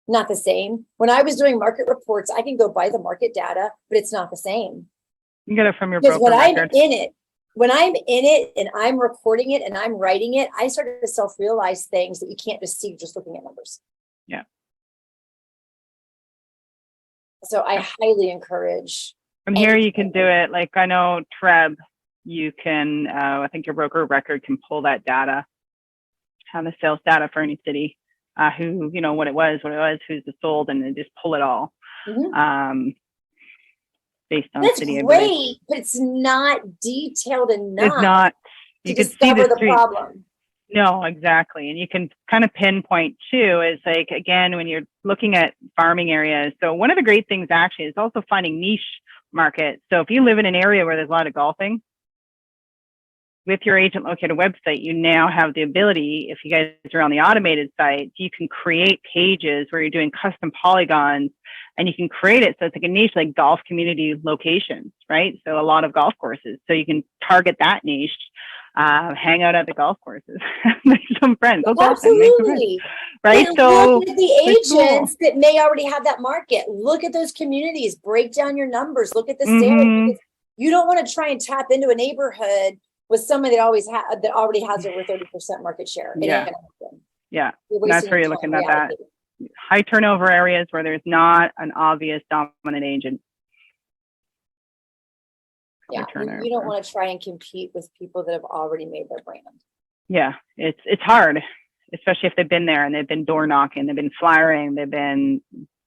Not the same. When I was doing market reports, I can go buy the market data, but it's not the same. You get it from your broker record. When I'm in it and I'm recording it and I'm writing it, I started to self-realize things that you can't just see just looking at numbers. Yeah. So I highly encourage. From here, you can do it. Like I know Treb, you can, I think your broker record can pull that data, have the sales data for any city, who, you know, what it was, who's sold, and then just pull it all. Based on That's city. Great, but it's not detailed enough. It's not. You to can see discover the problem. No, exactly. And you can kind of pinpoint too, is like, again, when you're looking at farming areas. So one of the great things actually is also finding niche markets. So if you live in an area where there's a lot of golfing, with your Agent Locator website, you now have the ability, if you guys are on the automated site, you can create pages where you're doing custom polygons, and you can create it so it's like a niche, like golf community locations, right? So a lot of golf courses. So you can target that niche, hang out at the golf courses, make some friends. Absolutely. Right? And so look at the agents that may already have that market. Look at those communities. Break down your numbers. Look at the sales. You don't want to try and tap into a neighborhood with someone that already has over 30% market share. Yeah. That's where you're looking at that. High turnover areas where there's not an obvious dominant agent. Yeah, you don't want to try and compete with people that have already made their brand. Yeah, it's hard, especially if they've been there and they've been door knocking, they've been flyering, they've been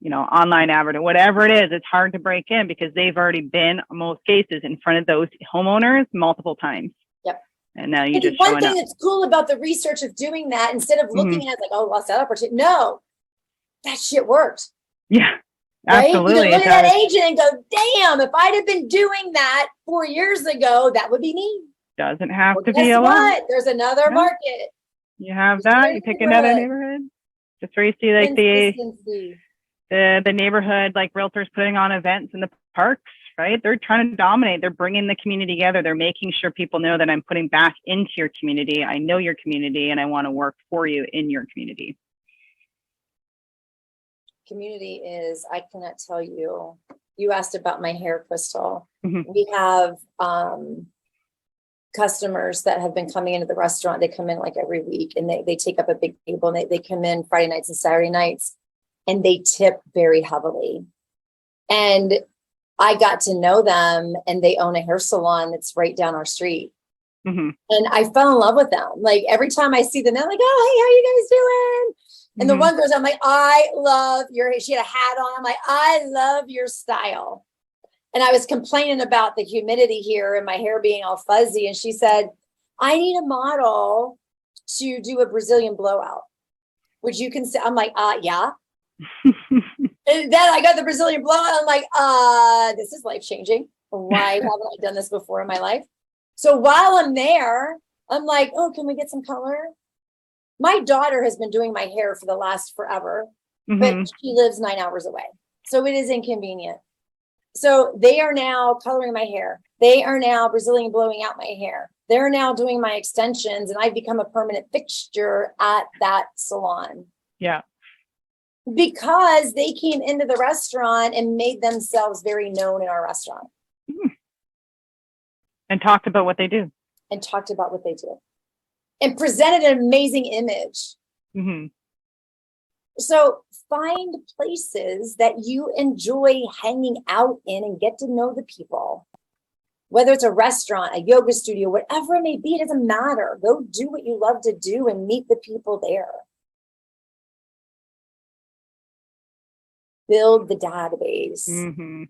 online advertising, whatever it is, it's hard to break in because they've already been, in most cases, in front of those homeowners multiple times. Yep. And now you just one showing thing up. That's cool about the research of doing that, instead of looking at it like, oh, lost that opportunity. No, that shit worked. Yeah, right? absolutely. You can look at that agent and go, damn, if I'd have been doing that 4 years ago, that would be me. Doesn't have to guess be a lot. what? There's another market. You have that. You pick another neighborhood. Just where you see like the neighborhood, like realtors putting on events in the parks, right? They're trying to dominate. They're bringing the community together. They're making sure people know that I'm putting back into your community. I know your community and I want to work for you in your community. Community is, I cannot tell you, you asked about my hair, Crystal. Mm-hmm. We have customers that have been coming into the restaurant. They come in like every week and they take up a big table and they come in Friday nights and Saturday nights and they tip very heavily. And I got to know them and they own a hair salon that's right down our street. Mm-hmm. And I fell in love with them. Like every time I see them, they're like, oh, hey, how you guys doing? And the one girl, I'm like, I love your hair. She had a hat on. I'm like, I love your style. And I was complaining about the humidity here and my hair being all fuzzy. And she said, I need a model to do a Brazilian blowout. Would you consider? I'm like, yeah. And then I got the Brazilian blowout. I'm like, this is life-changing. Why haven't I done this before in my life? So while I'm there, I'm like, oh, can we get some color? My daughter has been doing my hair for the last forever, but she lives 9 hours away. So it is inconvenient. So they are now coloring my hair. They are now Brazilian blowing out my hair. They're now doing my extensions and I've become a permanent fixture at that salon. Yeah. Because they came into the restaurant and made themselves very known in our restaurant. And talked about what they do. And talked about what they do. And presented an amazing image. Mm-hmm. So find places that you enjoy hanging out in and get to know the people. Whether it's a restaurant, a yoga studio, whatever it may be, it doesn't matter. Go do what you love to do and meet the people there. Build the database. Mm-hmm.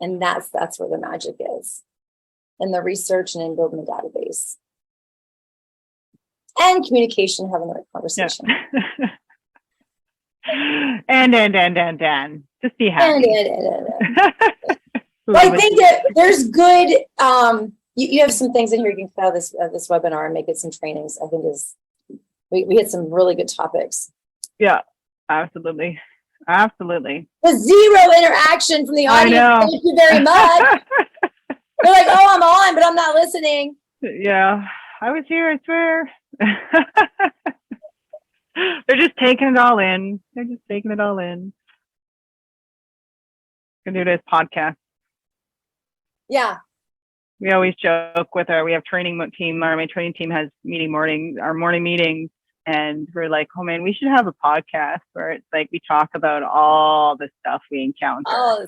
And that's where the magic is. And the research and in building the database. And communication, having the right conversation. Yeah. and. Just be happy. Well, I think that there's good, you have some things in here you can cut out of this webinar and make it some trainings. I think we had some really good topics. Yeah, absolutely. Absolutely. The zero interaction from the audience. Thank you very much. They're like, oh, I'm on, but I'm not listening. Yeah, I was here, I swear. They're just taking it all in. Can do this podcast. Yeah. We always joke with we have training team. My training team has our morning meetings. And we're like, oh man, we should have a podcast where it's like we talk about all the stuff we encounter.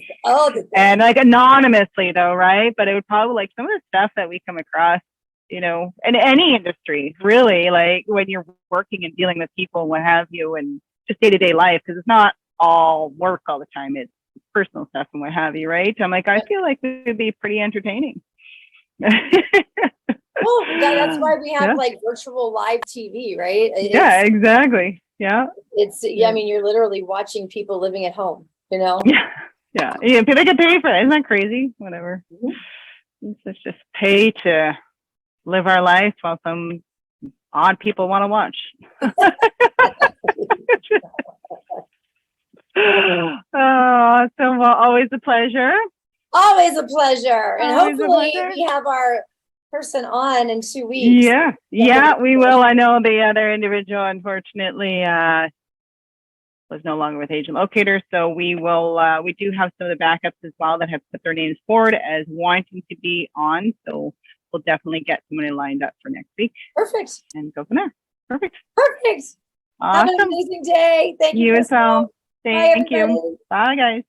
And like anonymously though, right? But it would probably like some of the stuff that we come across, in any industry, really, like when you're working and dealing with people and what have you, and just day-to-day life, because it's not all work all the time. It's personal stuff and what have you, right? I'm like, I feel like it would be pretty entertaining. Well, that's why we have like virtual live TV, right? Yeah, exactly. Yeah. I mean, you're literally watching people living at home, Yeah. They get paid for it. Isn't that crazy? Whatever. Mm-hmm. Let's just pay to live our life while some odd people want to watch. Oh, so always a pleasure. Always a pleasure. And always hopefully we have our person on in 2 weeks. Yeah, we will. I know the other individual, unfortunately, was no longer with AgentLocator. So we will, we do have some of the backups as well that have put their names forward as wanting to be on. So we'll definitely get somebody lined up for next week. Perfect. And go from there. Perfect. Awesome. Have an amazing day. Thank you. You as well. Thank you. Bye, guys.